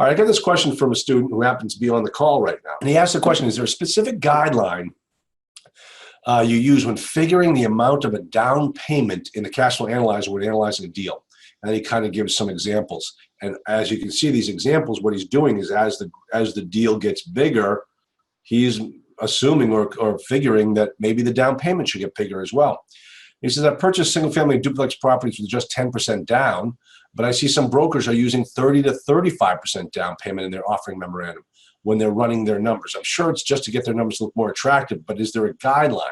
All right, I got this question from a student who happens to be on the call right now. And he asked the question, is there a specific guideline you use when figuring the amount of a down payment in the cash flow analyzer when analyzing a deal? And he kind of gives some examples. And as you can see, these examples, what he's doing is as the deal gets bigger, he's assuming or figuring that maybe the down payment should get bigger as well. He says, I purchased single-family duplex properties with just 10% down, but I see some brokers are using 30 to 35% down payment in their offering memorandum when they're running their numbers. I'm sure it's just to get their numbers to look more attractive, but is there a guideline?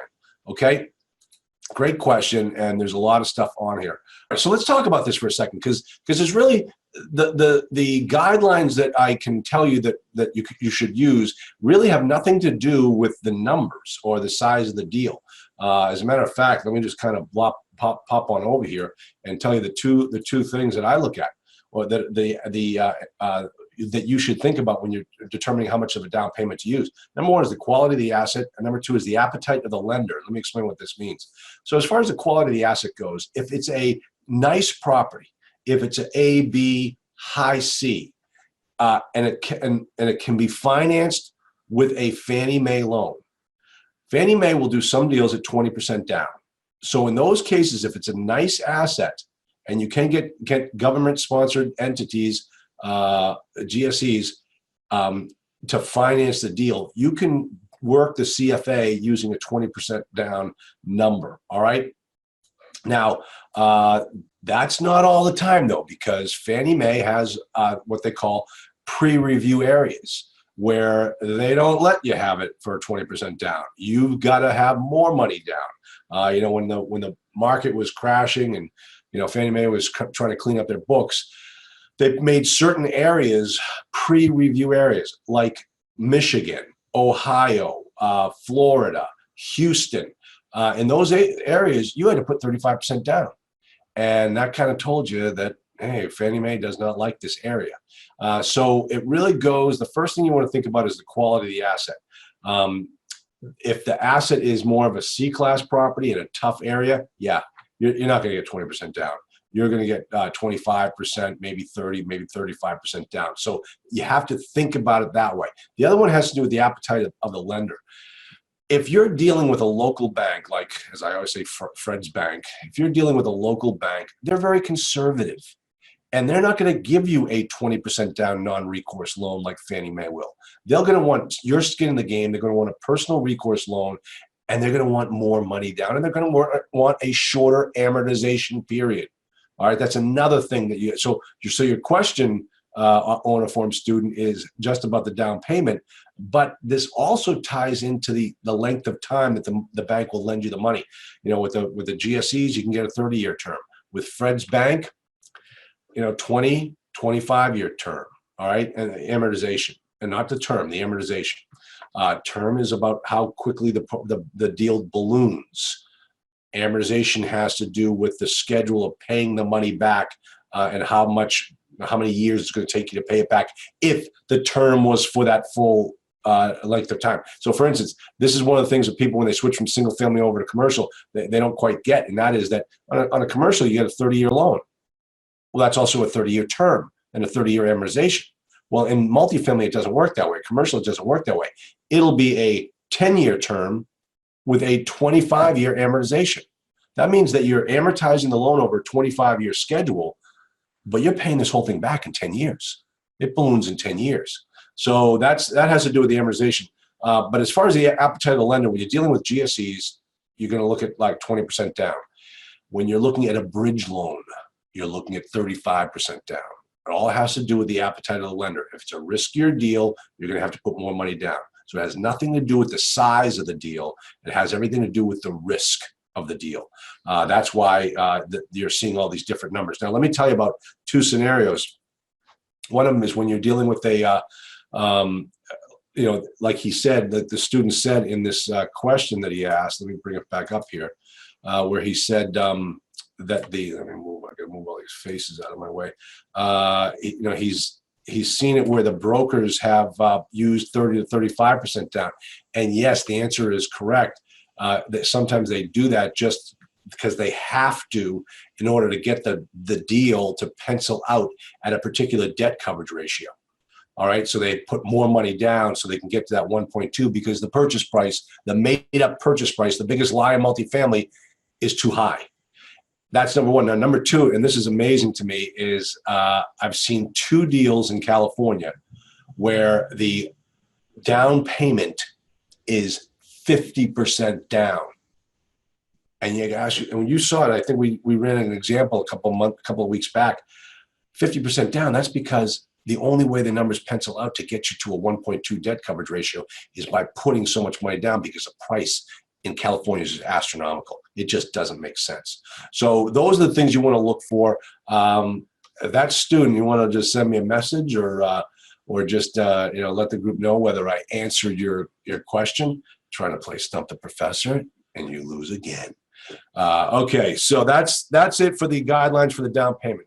Okay, great question, and there's a lot of stuff on here. So let's talk about this for a second, because there's really the guidelines that I can tell you that you should use really have nothing to do with the numbers or the size of the deal. As a matter of fact, let me just kind of pop on over here and tell you the two things that I look at, or that you should think about when you're determining how much of a down payment to use. Number one is the quality of the asset, and number two is the appetite of the lender. Let me explain what this means. So as far as the quality of the asset goes, if it's a nice property, if it's an A, B, high C, and it can be financed with a Fannie Mae loan. Fannie Mae will do some deals at 20% down. So in those cases, if it's a nice asset and you can get government-sponsored entities, GSEs, to finance the deal, you can work the CFA using a 20% down number, all right? Now, that's not all the time, though, because Fannie Mae has what they call pre-review areas, where they don't let you have it for 20% down. You've got to have more money down. You know, when the market was crashing and Fannie Mae was trying to clean up their books, they made certain areas pre-review areas like Michigan, Ohio, Florida, Houston. In those areas, you had to put 35% down. And that kind of told you that, hey, Fannie Mae does not like this area. So it really goes, the first thing you want to think about is the quality of the asset. If the asset is more of a C-class property in a tough area, yeah, you're not going to get 20% down. You're going to get 25%, maybe 30, maybe 35% down. So you have to think about it that way. The other one has to do with the appetite of the lender. If you're dealing with a local bank, like, as I always say, Fred's Bank, if you're dealing with a local bank, they're very conservative. And they're not going to give you a 20% down non-recourse loan like Fannie Mae will. They're going to want your skin in the game. They're going to want a personal recourse loan, and they're going to want more money down, and they're going to want a shorter amortization period. All right, that's another thing that so your question on a form student is just about the down payment, but this also ties into the length of time that the bank will lend you the money. With the GSEs, you can get a 30-year term. With Fred's Bank, 20, 25-year term, all right, and amortization, and not the term, the amortization. Term is about how quickly the deal balloons. Amortization has to do with the schedule of paying the money back and how many years it's going to take you to pay it back if the term was for that full length of time. So for instance, this is one of the things that people, when they switch from single family over to commercial, they don't quite get, and that is that on a commercial, you get a 30-year loan. Well, that's also a 30-year term and a 30-year amortization. Well, in multifamily, it doesn't work that way. Commercial, it doesn't work that way. It'll be a 10-year term with a 25-year amortization. That means that you're amortizing the loan over a 25-year schedule, but you're paying this whole thing back in 10 years. It balloons in 10 years. So that has to do with the amortization. But as far as the appetite of the lender, when you're dealing with GSEs, you're going to look at like 20% down. When you're looking at a bridge loan, you're looking at 35% down. It all has to do with the appetite of the lender. If it's a riskier deal, you're going to have to put more money down. So it has nothing to do with the size of the deal. It has everything to do with the risk of the deal. That's why you're seeing all these different numbers. Now, let me tell you about two scenarios. One of them is when you're dealing with a, like he said, that the student said in this question that he asked. Let me bring it back up here, where he said that I got to move all these faces out of my way. He's seen it where the brokers have used 30 to 35% down. And yes, the answer is correct. That sometimes they do that just because they have to in order to get the deal to pencil out at a particular debt coverage ratio. All right, so they put more money down so they can get to that 1.2 because the purchase price, the made up purchase price, the biggest lie in multifamily, is too high. That's number one. Now, number two, and this is amazing to me, is I've seen 2 deals in California where the down payment is 50% down. And you gosh, and when you saw it, I think we ran an example a couple of weeks back. 50% down. That's because the only way the numbers pencil out to get you to a 1.2 debt coverage ratio is by putting so much money down because the price in California is astronomical. It just doesn't make sense. So those are the things you want to look for. If that student, you want to just send me a message or just let the group know whether I answered your question. Trying to play Stump the Professor, and you lose again. Okay, so that's it for the guidelines for the down payment.